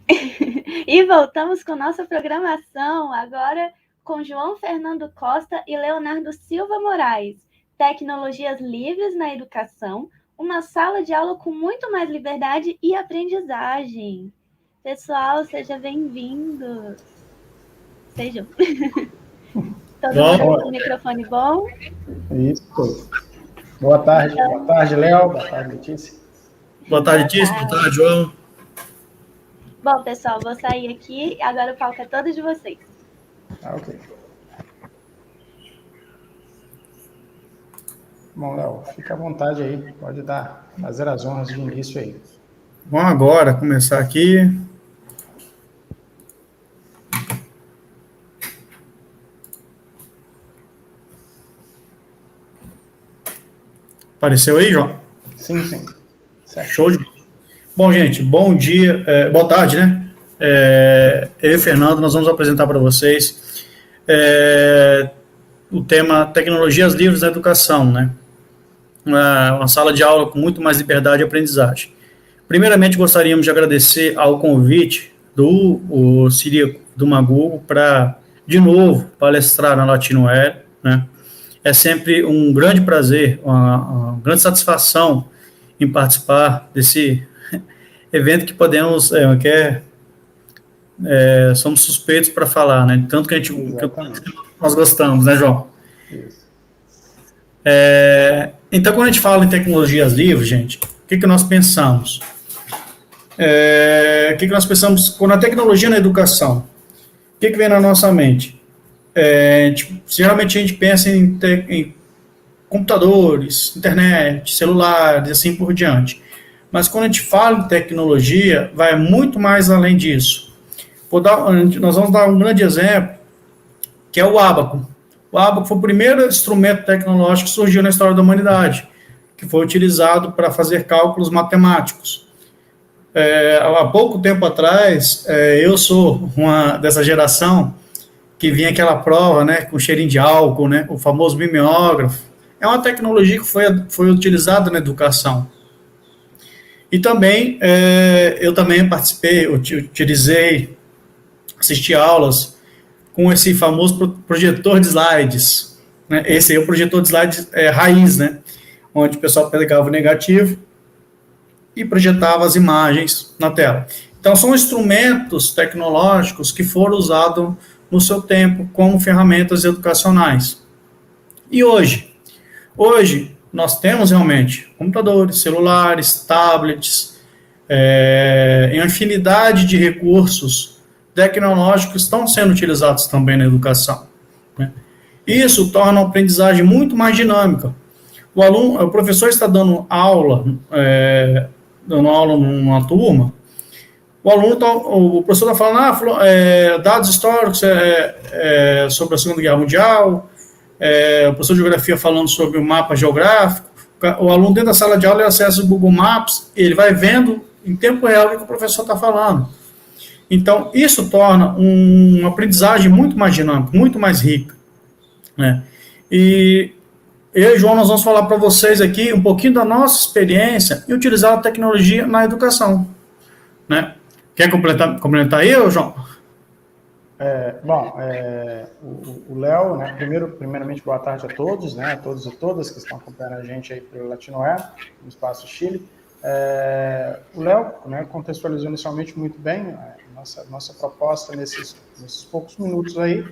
E voltamos com nossa programação, agora com João Fernando Costa e Leonardo Silva Moraes. Tecnologias livres na educação, uma sala de aula com muito mais liberdade e aprendizagem. Pessoal, sejam bem-vindos. Sejam. Todo mundo com o microfone bom? Isso. Boa tarde, Léo. Boa tarde, Letícia. Boa tarde, Letícia. Boa tarde, João. Bom, pessoal, vou sair aqui. Agora o palco é todo de vocês. Ok. Bom, Léo, fica à vontade aí. Pode fazer as honras de início aí. Vamos agora começar aqui. Apareceu aí, João? Sim. Certo. Show de bola. Bom, gente, bom dia, boa tarde, né? Eu e o Fernando, nós vamos apresentar para vocês o tema Tecnologias Livres na Educação, né? Uma sala de aula com muito mais liberdade e aprendizagem. Primeiramente, gostaríamos de agradecer ao convite do Ciriaco do Magu para, de novo, palestrar na Latinoair, né? É sempre um grande prazer, uma grande satisfação em participar desse evento que podemos, somos suspeitos para falar, né? Tanto que nós gostamos, né, João? Isso. Então, quando a gente fala em tecnologias livres, gente, o que nós pensamos? O que nós pensamos quando a tecnologia na educação? O que vem na nossa mente? Geralmente a gente pensa em computadores, internet, celulares, assim por diante. Mas quando a gente fala em tecnologia, vai muito mais além disso. Nós vamos dar um grande exemplo, que é o ábaco. O ábaco foi o primeiro instrumento tecnológico que surgiu na história da humanidade, que foi utilizado para fazer cálculos matemáticos. Há pouco tempo atrás, eu sou uma dessa geração que vinha aquela prova, né, com cheirinho de álcool, né, o famoso mimeógrafo. É uma tecnologia que foi utilizada na educação. E também, eu também participei, utilizei, assisti aulas com esse famoso projetor de slides, né? Esse aí é o projetor de slides raiz, né, onde o pessoal pegava o negativo e projetava as imagens na tela. Então, são instrumentos tecnológicos que foram usados no seu tempo como ferramentas educacionais. E hoje nós temos realmente computadores, celulares, tablets, uma infinidade de recursos tecnológicos estão sendo utilizados também na educação, né? Isso torna a aprendizagem muito mais dinâmica. O professor está dando aula numa turma, o professor está falando dados históricos sobre a Segunda Guerra Mundial, o professor de Geografia falando sobre o mapa geográfico, o aluno dentro da sala de aula ele acessa o Google Maps, ele vai vendo em tempo real o que o professor está falando. Então, isso torna uma aprendizagem muito mais dinâmica, muito mais rica, né? E eu e o João, nós vamos falar para vocês aqui um pouquinho da nossa experiência em utilizar a tecnologia na educação, né? Quer complementar aí, João? O Léo, né, primeiramente, boa tarde a todos, né, a todos e todas que estão acompanhando a gente aí pelo Latinoair, no Espaço Chile. O Léo, né, contextualizou inicialmente muito bem nossa proposta nesses poucos minutos aí,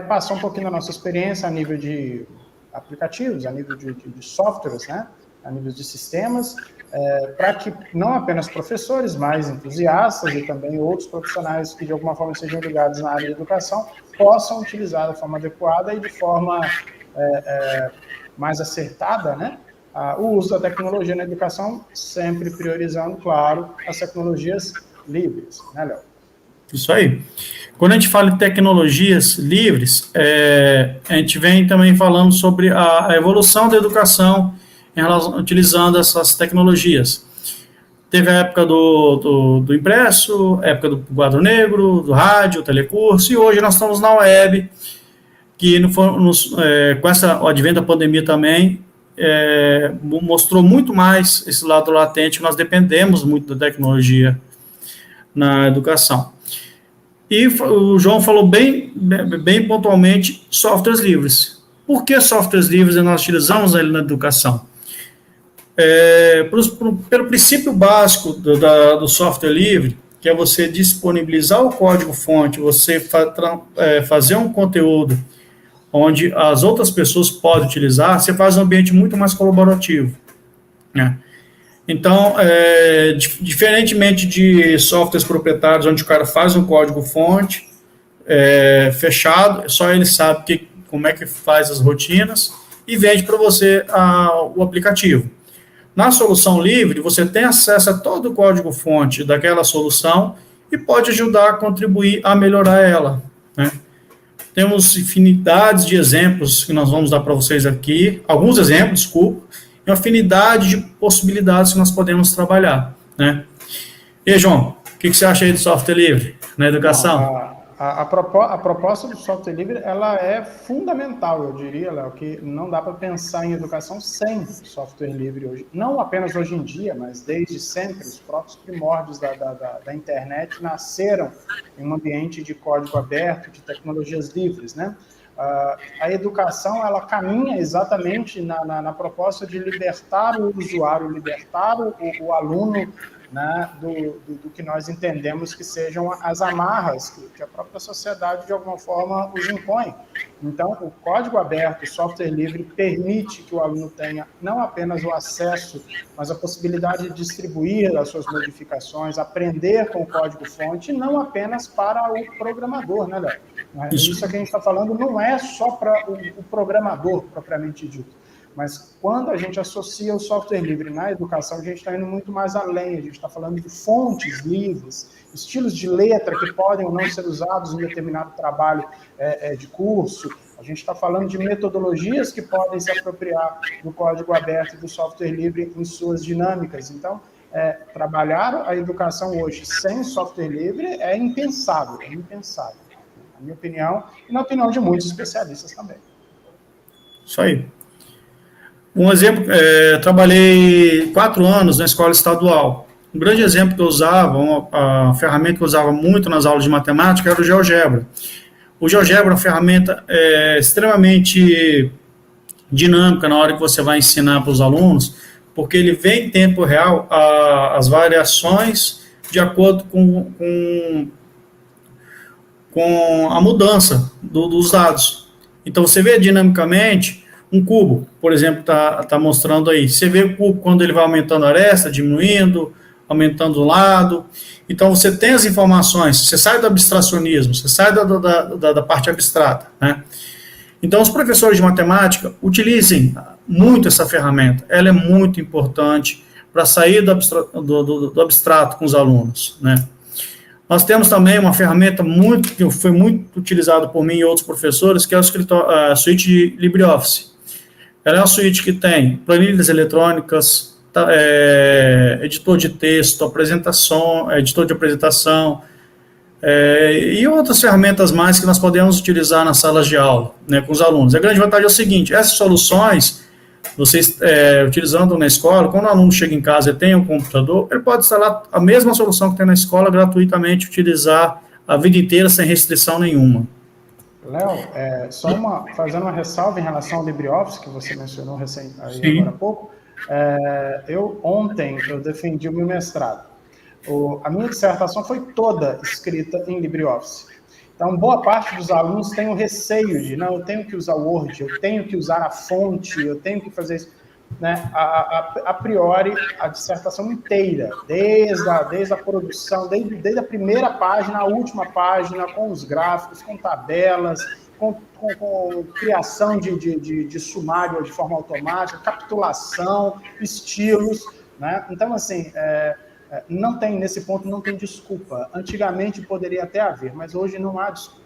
passar um pouquinho da nossa experiência a nível de aplicativos, a nível de softwares, né, a nível de sistemas, para que não apenas professores, mas entusiastas e também outros profissionais que de alguma forma sejam ligados na área de educação possam utilizar da forma adequada e de forma mais acertada, né, o uso da tecnologia na educação, sempre priorizando, claro, as tecnologias livres, né, Léo? Isso aí. Quando a gente fala em tecnologias livres, a gente vem também falando sobre a evolução da educação utilizando essas tecnologias. Teve a época do impresso, a época do quadro negro, do rádio, telecurso, e hoje nós estamos na web, que com o advento da pandemia também, mostrou muito mais esse lado latente, que nós dependemos muito da tecnologia. na educação. E o João falou bem pontualmente softwares livres. Por que softwares livres nós utilizamos ele na educação? Pelo princípio básico do software livre, que é você disponibilizar o código-fonte, você fazer um conteúdo onde as outras pessoas podem utilizar, você faz um ambiente muito mais colaborativo, né? Então, diferentemente de softwares proprietários, onde o cara faz um código-fonte fechado, só ele sabe como é que faz as rotinas e vende para você o aplicativo. Na solução livre, você tem acesso a todo o código-fonte daquela solução e pode ajudar a contribuir a melhorar ela, né? Temos infinidades de exemplos que nós vamos dar para vocês aqui, alguns exemplos, desculpa, e uma infinidade de possibilidades que nós podemos trabalhar, né? E aí, João, o que você acha aí do software livre na educação? A proposta do software livre, ela é fundamental, eu diria, Léo, que não dá para pensar em educação sem software livre hoje. Não apenas hoje em dia, mas desde sempre, os próprios primórdios da internet nasceram em um ambiente de código aberto, de tecnologias livres, né? A educação, ela caminha exatamente na proposta de libertar o usuário, libertar o aluno, né, do que nós entendemos que sejam as amarras que a própria sociedade, de alguma forma, os impõe. Então, o código aberto, o software livre, permite que o aluno tenha não apenas o acesso, mas a possibilidade de distribuir as suas modificações, aprender com o código-fonte, não apenas para o programador, né, Léo? Isso que a gente está falando não é só para o programador, propriamente dito. Mas quando a gente associa o software livre na educação, a gente está indo muito mais além. A gente está falando de fontes livres, estilos de letra que podem ou não ser usados em determinado trabalho de curso. A gente está falando de metodologias que podem se apropriar do código aberto e do software livre em suas dinâmicas. Então, trabalhar a educação hoje sem software livre é impensável, na minha opinião, e na opinião de muitos especialistas também. Isso aí. Um exemplo, trabalhei 4 anos na escola estadual. Um grande exemplo que eu usava, uma ferramenta que eu usava muito nas aulas de matemática era o GeoGebra. O GeoGebra é uma ferramenta extremamente dinâmica na hora que você vai ensinar para os alunos, porque ele vê em tempo real as variações de acordo com a mudança dos dados. Então, você vê dinamicamente um cubo, por exemplo, está mostrando aí. Você vê o cubo quando ele vai aumentando a aresta, diminuindo, aumentando o lado. Então, você tem as informações, você sai do abstracionismo, você sai da parte abstrata, né? Então, os professores de matemática utilizem muito essa ferramenta. Ela é muito importante para sair do abstrato com os alunos, né? Nós temos também uma ferramenta que foi muito utilizada por mim e outros professores, que é a suíte de LibreOffice. Ela é uma suíte que tem planilhas eletrônicas, editor de texto, editor de apresentação, e outras ferramentas mais que nós podemos utilizar nas salas de aula, né, com os alunos. A grande vantagem é o seguinte: essas soluções, vocês utilizando na escola, quando o aluno chega em casa e tem um computador, ele pode instalar a mesma solução que tem na escola gratuitamente, utilizar a vida inteira sem restrição nenhuma. Léo, fazendo uma ressalva em relação ao LibreOffice, que você mencionou agora há pouco, ontem eu defendi o meu mestrado. A minha dissertação foi toda escrita em LibreOffice. Então, boa parte dos alunos tem o receio de, não, eu tenho que usar o Word, eu tenho que usar a fonte, eu tenho que fazer isso. Né? A priori, a dissertação inteira, desde a produção, desde a primeira página à última página, com os gráficos, com tabelas, com criação de sumário de forma automática, capitulação, estilos, né? Então, assim, nesse ponto não tem desculpa. Antigamente poderia até haver, mas hoje não há desculpa.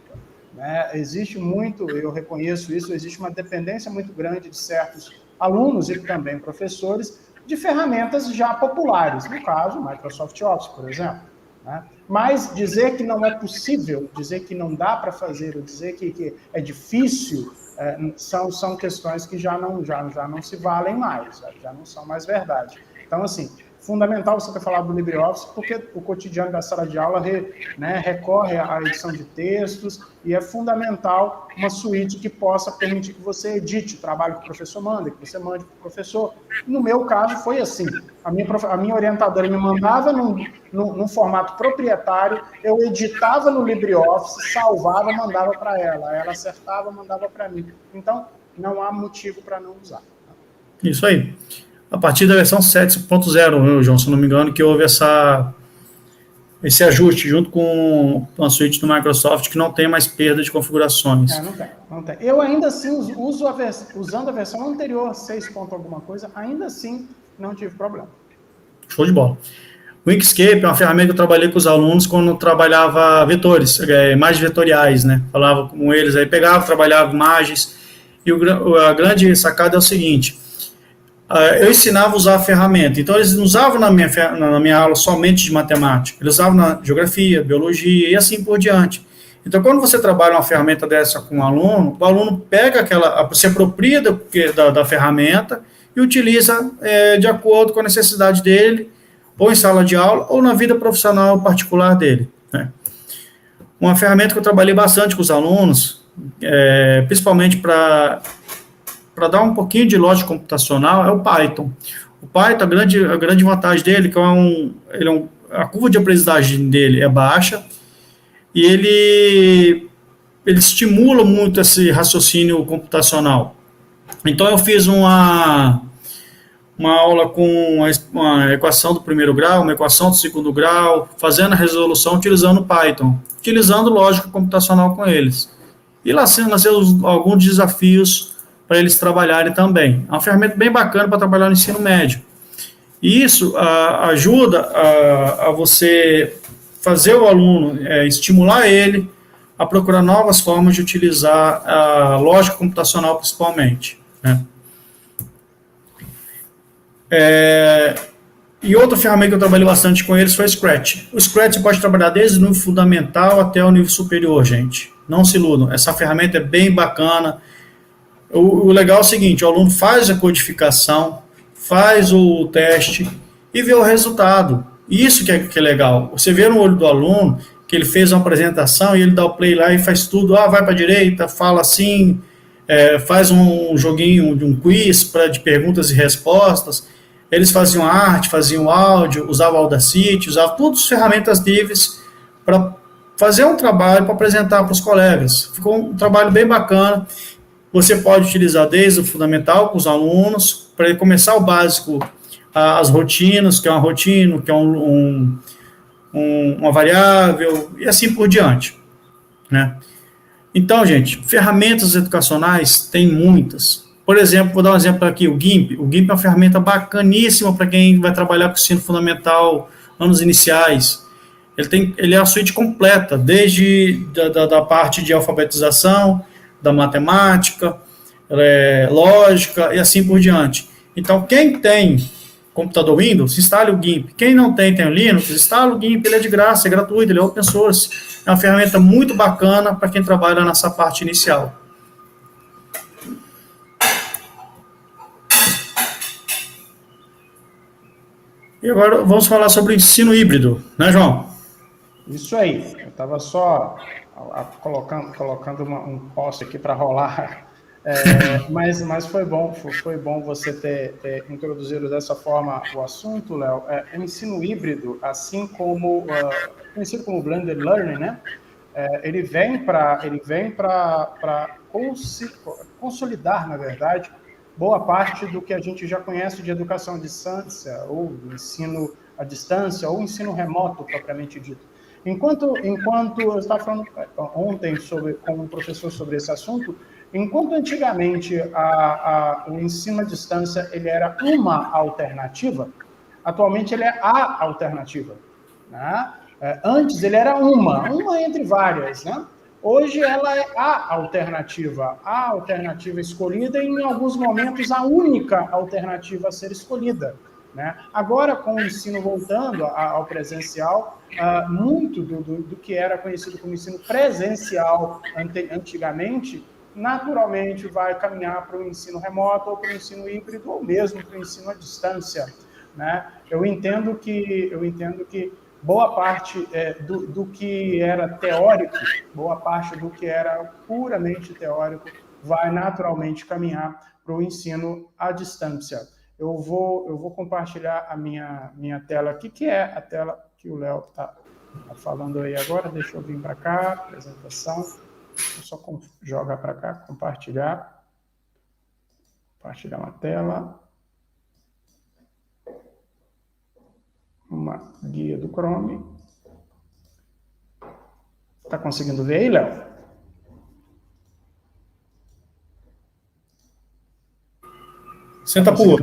Né? Existe muito, eu reconheço isso, existe uma dependência muito grande de certos alunos e também professores de ferramentas já populares, no caso, Microsoft Office, por exemplo. Né? Mas dizer que não é possível, dizer que não dá para fazer, ou dizer que é difícil, são questões que já não se valem mais, já não são mais verdade. Então, assim, Fundamental você ter falado do LibreOffice, porque o cotidiano da sala de aula recorre à edição de textos, e é fundamental uma suíte que possa permitir que você edite o trabalho que o professor manda, que você mande para o professor. No meu caso, foi assim. A minha orientadora me mandava num formato proprietário, eu editava no LibreOffice, salvava, mandava para ela. Ela acertava, mandava para mim. Então, não há motivo para não usar. Isso aí. A partir da versão 7.0, João, se não me engano, que houve esse ajuste junto com a suíte do Microsoft, que não tem mais perda de configurações. Não tem. Eu ainda assim usando a versão anterior, 6 ponto alguma coisa, ainda assim não tive problema. Show de bola. O Inkscape é uma ferramenta que eu trabalhei com os alunos quando eu trabalhava vetores, imagens vetoriais, né? Falava com eles, aí pegava, trabalhava imagens, e a grande sacada é o seguinte: eu ensinava a usar a ferramenta, então eles não usavam na minha aula somente de matemática, eles usavam na geografia, biologia e assim por diante. Então, quando você trabalha uma ferramenta dessa com um aluno, o aluno pega se apropria da ferramenta e utiliza de acordo com a necessidade dele, ou em sala de aula, ou na vida profissional particular dele, né? Uma ferramenta que eu trabalhei bastante com os alunos, principalmente para dar um pouquinho de lógica computacional, é o Python. O Python, a grande vantagem dele é a curva de aprendizagem dele é baixa, e ele estimula muito esse raciocínio computacional. Então, eu fiz uma aula com uma equação do primeiro grau, uma equação do segundo grau, fazendo a resolução utilizando o Python, utilizando lógica computacional com eles. E lá nasceu alguns desafios para eles trabalharem também. É uma ferramenta bem bacana para trabalhar no ensino médio. E isso ajuda a você fazer o aluno, estimular ele a procurar novas formas de utilizar a lógica computacional, principalmente, né? E outra ferramenta que eu trabalhei bastante com eles foi o Scratch. O Scratch você pode trabalhar desde o nível fundamental até o nível superior, gente. Não se iludam, essa ferramenta é bem bacana. O legal é o seguinte: o aluno faz a codificação, faz o teste e vê o resultado. Isso que é legal. Você vê no olho do aluno que ele fez uma apresentação e ele dá o play lá e faz tudo. Vai para a direita, fala assim, faz um joguinho de um quiz de perguntas e respostas. Eles faziam arte, faziam áudio, usavam Audacity, usavam todas as ferramentas livres para fazer um trabalho para apresentar para os colegas. Ficou um trabalho bem bacana. Você pode utilizar desde o fundamental com os alunos, para ele começar o básico, as rotinas, que é uma rotina, que é uma variável, e assim por diante, né? Então, gente, ferramentas educacionais tem muitas. Por exemplo, vou dar um exemplo aqui, o GIMP. O GIMP é uma ferramenta bacaníssima para quem vai trabalhar com ensino fundamental, anos iniciais. Ele é a suíte completa, desde da parte de alfabetização, da matemática, lógica e assim por diante. Então, quem tem computador Windows, instale o GIMP. Quem não tem o Linux, instale o GIMP, ele é de graça, é gratuito, ele é open source. É uma ferramenta muito bacana para quem trabalha nessa parte inicial. E agora vamos falar sobre o ensino híbrido, né, João? Isso aí. Eu estava só colocando um post aqui para rolar, mas foi bom você ter introduzido dessa forma o assunto, Léo. O ensino híbrido, assim como conhecido como blended learning, né? Ele vem para consolidar, na verdade, boa parte do que a gente já conhece de educação à distância, ou ensino à distância, ou ensino remoto, propriamente dito. Enquanto eu estava falando ontem com um professor sobre esse assunto, enquanto antigamente o ensino à distância ele era uma alternativa, atualmente ele é a alternativa, né? Antes ele era uma entre várias, né? Hoje ela é a alternativa escolhida e, em alguns momentos, a única alternativa a ser escolhida, né? Agora, com o ensino voltando ao presencial, muito do que era conhecido como ensino presencial antigamente, naturalmente vai caminhar para o ensino remoto, ou para o ensino híbrido, ou mesmo para o ensino à distância. né? Eu entendo que boa parte do que era teórico, boa parte do que era puramente teórico, vai naturalmente caminhar para o ensino à distância. Eu vou compartilhar a minha tela aqui, que é a tela que o Léo está falando aí agora. Deixa eu vir para cá, apresentação. Vou só jogar para cá, compartilhar. Compartilhar uma tela. Uma guia do Chrome. Está conseguindo ver aí, Léo? Senta por.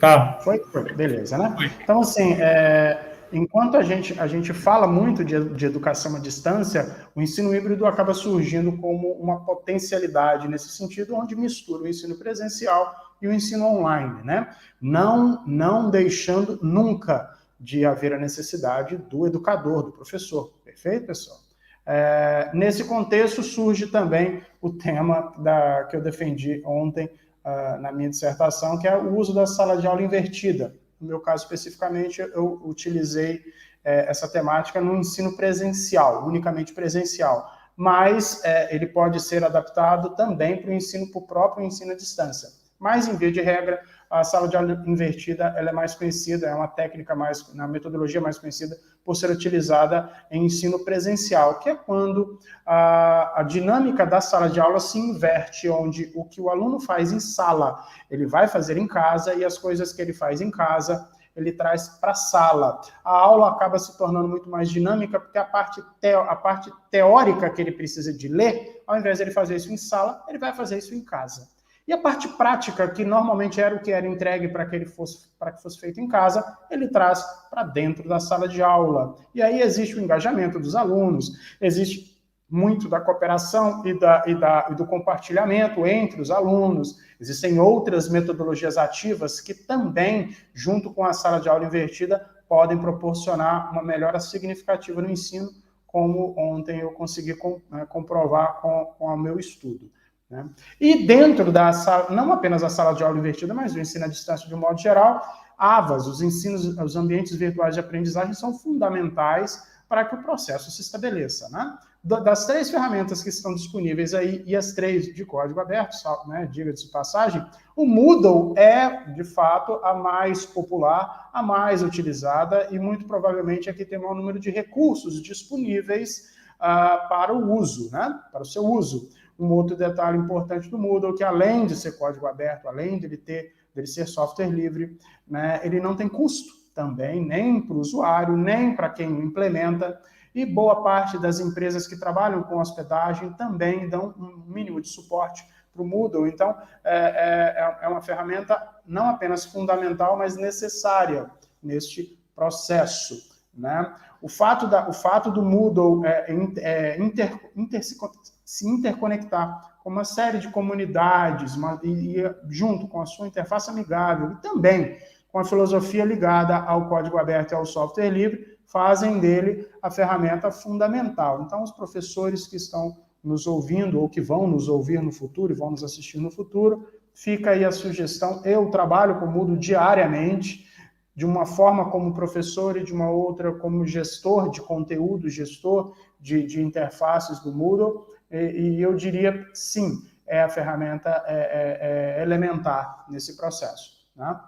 Tá. Foi? Beleza, né? Então, assim, enquanto a gente fala muito de educação à distância, o ensino híbrido acaba surgindo como uma potencialidade nesse sentido, onde mistura o ensino presencial e o ensino online, né? Não deixando nunca de haver a necessidade do educador, do professor. Perfeito, pessoal? Nesse contexto surge também o tema que eu defendi ontem, na minha dissertação, que é o uso da sala de aula invertida. No meu caso, especificamente, eu utilizei essa temática no ensino presencial, unicamente presencial, mas ele pode ser adaptado também para o próprio ensino à distância. Mas, em via de regra, a sala de aula invertida ela é mais conhecida, é uma técnica uma metodologia mais conhecida por ser utilizada em ensino presencial, que é quando a dinâmica da sala de aula se inverte, onde o que o aluno faz em sala, ele vai fazer em casa, e as coisas que ele faz em casa, ele traz para a sala. A aula acaba se tornando muito mais dinâmica, porque a parte teórica que ele precisa de ler, ao invés de ele fazer isso em sala, ele vai fazer isso em casa. E a parte prática, que normalmente era o que era entregue para que fosse feito em casa, ele traz para dentro da sala de aula. E aí existe o engajamento dos alunos, existe muito da cooperação e do compartilhamento entre os alunos. Existem outras metodologias ativas que também, junto com a sala de aula invertida, podem proporcionar uma melhora significativa no ensino, como ontem eu consegui comprovar com o meu estudo. Né? E dentro da sala, não apenas a sala de aula invertida, mas o ensino à distância de um modo geral, AVAs, os ambientes virtuais de aprendizagem, são fundamentais para que o processo se estabeleça. Né? Das 3 ferramentas que estão disponíveis aí, e as 3 de código aberto, né, diga-se de passagem, o Moodle é, de fato, a mais popular, a mais utilizada, e muito provavelmente aqui tem o maior número de recursos disponíveis para o uso, né, para o seu uso. Um outro detalhe importante do Moodle, que além de ser código aberto, além dele ser software livre, né, ele não tem custo também, nem para o usuário, nem para quem o implementa, e boa parte das empresas que trabalham com hospedagem também dão um mínimo de suporte para o Moodle. Então, é uma ferramenta não apenas fundamental, mas necessária neste processo. Né? O fato do Moodle se interconectar com uma série de comunidades, junto com a sua interface amigável, e também com a filosofia ligada ao código aberto e ao software livre, fazem dele a ferramenta fundamental. Então, os professores que estão nos ouvindo, ou que vão nos ouvir no futuro, e vão nos assistir no futuro, fica aí a sugestão. Eu trabalho com o Moodle diariamente, de uma forma como professor e de uma outra como gestor de conteúdo, gestor de interfaces do Moodle, e eu diria, sim, é a ferramenta elementar nesse processo. Né?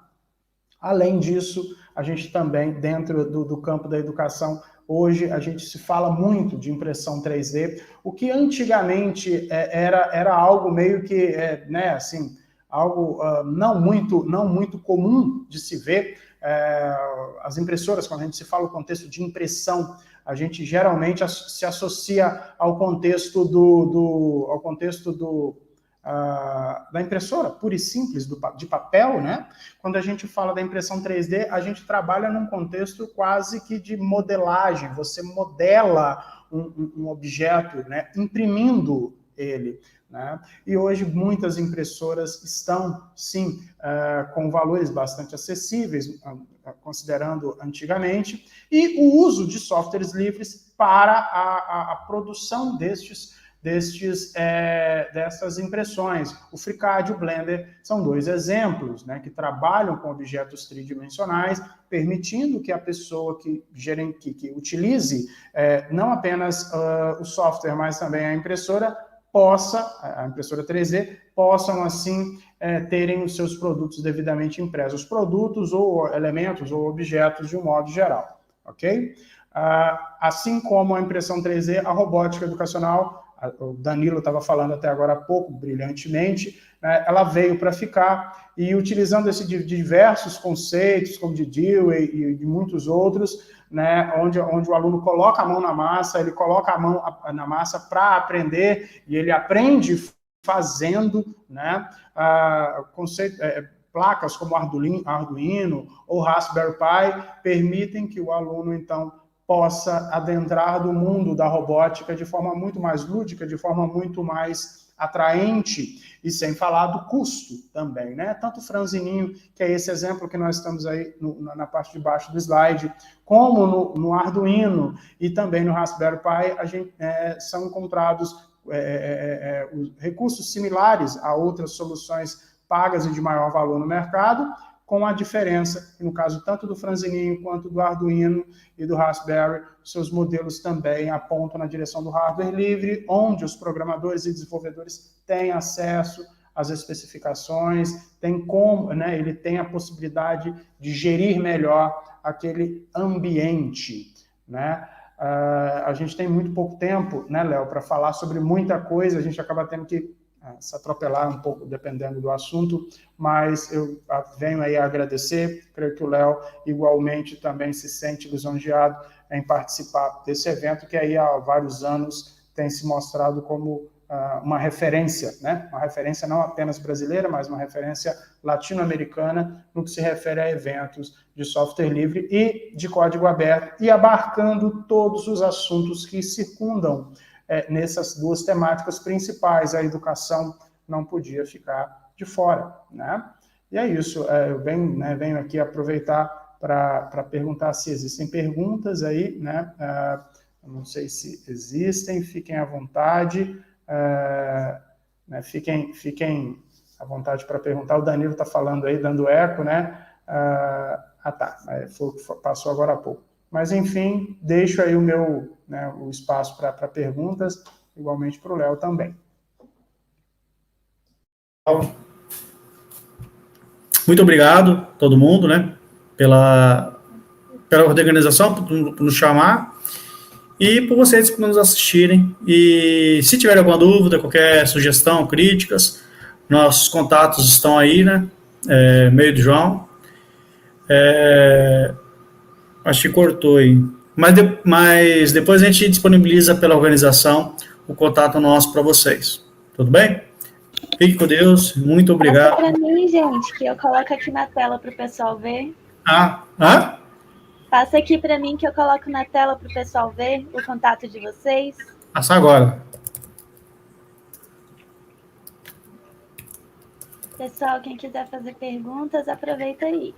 Além disso, a gente também, dentro do campo da educação, hoje a gente se fala muito de impressão 3D, o que antigamente era algo meio que, né, assim, algo não muito comum de se ver. As impressoras, quando a gente se fala o contexto de impressão, a gente geralmente se associa ao contexto da impressora pura e simples, de papel, né? Quando a gente fala da impressão 3D, a gente trabalha num contexto quase que de modelagem. Você modela um objeto, né? Imprimindo ele. Né? E hoje muitas impressoras estão, sim, com valores bastante acessíveis, considerando antigamente, e o uso de softwares livres para a produção destes dessas impressões. O FreeCAD e o Blender são dois exemplos, né, que trabalham com objetos tridimensionais, permitindo que a pessoa que utilize não apenas o software, mas também a impressora 3D, possam, assim, terem os seus produtos devidamente impressos, produtos ou elementos ou objetos de um modo geral, ok? Assim como a impressão 3D, a robótica educacional, o Danilo estava falando até agora há pouco, brilhantemente, né, ela veio para ficar, e utilizando diversos conceitos, como de Dewey e de muitos outros, né, onde o aluno coloca a mão na massa, ele coloca a mão na massa para aprender, e ele aprende fazendo, né, placas como Arduino ou Raspberry Pi permitem que o aluno, então, possa adentrar do mundo da robótica de forma muito mais lúdica, de forma muito mais atraente, e sem falar do custo também, né? Tanto o franzininho, que é esse exemplo que nós estamos aí na parte de baixo do slide, como no Arduino e também no Raspberry Pi, são encontrados recursos similares a outras soluções pagas e de maior valor no mercado, com a diferença, que no caso tanto do franzininho quanto do Arduino e do Raspberry, seus modelos também apontam na direção do hardware livre, onde os programadores e desenvolvedores têm acesso às especificações, ele tem a possibilidade de gerir melhor aquele ambiente, né? A gente tem muito pouco tempo, né, Léo, para falar sobre muita coisa, a gente acaba tendo que se atropelar um pouco, dependendo do assunto, mas eu venho aí a agradecer, creio que o Léo igualmente também se sente lisonjeado em participar desse evento, que aí há vários anos tem se mostrado como uma referência, né? Uma referência não apenas brasileira, mas uma referência latino-americana no que se refere a eventos de software livre e de código aberto, e abarcando todos os assuntos que circundam nessas duas temáticas principais. A educação não podia ficar de fora, né? E é isso, eu venho aqui aproveitar para perguntar se existem perguntas aí, né? Eu não sei se existem, fiquem à vontade, né? Fiquem à vontade para perguntar. O Danilo está falando aí, dando eco, né? Tá, passou agora há pouco. Mas, enfim, deixo aí o espaço para perguntas, igualmente para o Léo também. Muito obrigado, todo mundo, né, pela organização, por nos chamar, e por vocês que nos assistirem. E se tiver alguma dúvida, qualquer sugestão, críticas, nossos contatos estão aí, né, meio do João. Acho que cortou aí. Mas depois a gente disponibiliza pela organização o contato nosso para vocês. Tudo bem? Fique com Deus. Muito obrigado. Passa para mim, gente, que eu coloco aqui na tela para o pessoal ver. Passa aqui para mim que eu coloco na tela para o pessoal ver o contato de vocês. Passa agora. Pessoal, quem quiser fazer perguntas, aproveita aí.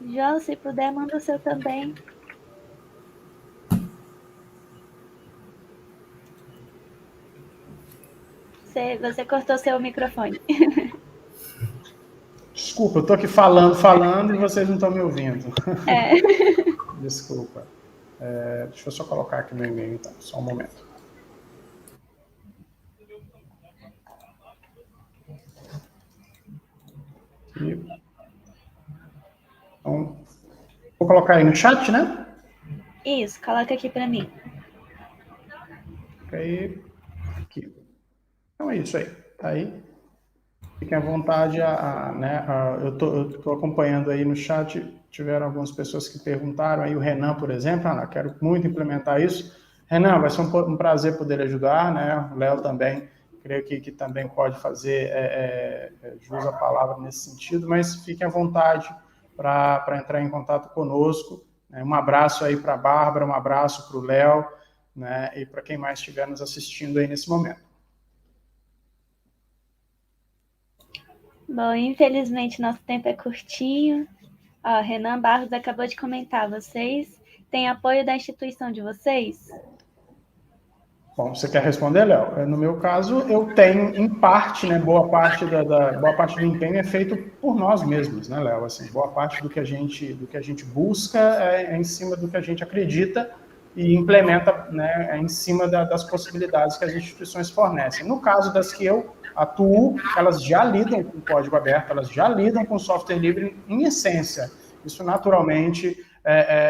João, se puder, manda o seu também. Você cortou seu microfone. Desculpa, eu estou aqui falando e vocês não estão me ouvindo. Desculpa. Deixa eu só colocar aqui meu e-mail, então, só um momento. Então, vou colocar aí no chat, né? Isso, coloca aqui para mim. Ok. Aqui. Então é isso aí. Tá aí. Fiquem à vontade. Eu estou acompanhando aí no chat. Tiveram algumas pessoas que perguntaram. Aí o Renan, por exemplo. Quero muito implementar isso. Renan, vai ser um prazer poder ajudar, né? O Léo também. Creio que também pode fazer jus à palavra nesse sentido. Mas fiquem à vontade para entrar em contato conosco. Um abraço aí para a Bárbara, um abraço para o Léo, né, e para quem mais estiver nos assistindo aí nesse momento. Bom, infelizmente nosso tempo é curtinho. Ó, Renan Barros acabou de comentar, vocês têm apoio da instituição de vocês? Bom, você quer responder, Léo? No meu caso, eu tenho, em parte, né, boa parte do empenho é feito por nós mesmos, né, Léo? Assim, boa parte do que a gente busca é em cima do que a gente acredita e implementa, né, em cima das possibilidades que as instituições fornecem. No caso das que eu atuo, elas já lidam com código aberto, elas já lidam com software livre em essência. Isso, naturalmente,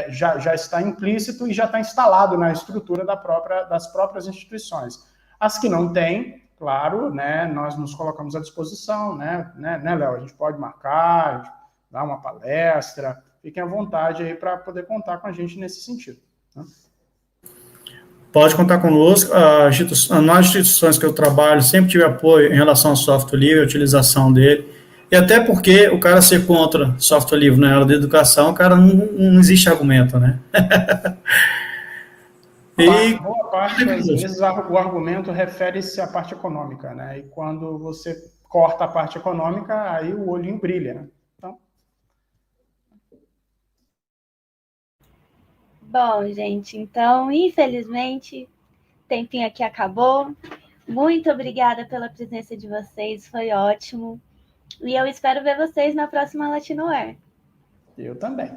já está implícito e já está instalado na estrutura das próprias instituições. As que não têm, claro, né, nós nos colocamos à disposição, né, Léo? A gente pode marcar, dar uma palestra, fiquem à vontade aí para poder contar com a gente nesse sentido. Né? Pode contar conosco. Nas instituições que eu trabalho, sempre tive apoio em relação ao software livre, a utilização dele. E até porque o cara ser contra software livre na área da educação, o cara não existe argumento, né? Boa parte das vezes o argumento refere-se à parte econômica, né? E quando você corta a parte econômica, aí o olhinho brilha, né? Então... Bom, gente, então, infelizmente, o tempinho aqui acabou. Muito obrigada pela presença de vocês, foi ótimo. E eu espero ver vocês na próxima Latinoair. Eu também.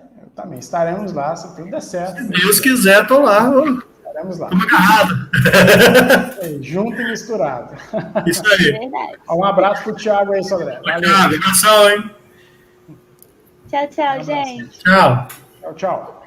Estaremos lá, se tudo der certo. Se Deus quiser, estou lá. Estaremos lá. Estamos agarrados. Junto e misturado. Isso aí. Verdade. Um abraço pro Thiago aí, Sodré. Valeu. Abração, hein? Tchau, gente. Tchau. Tchau.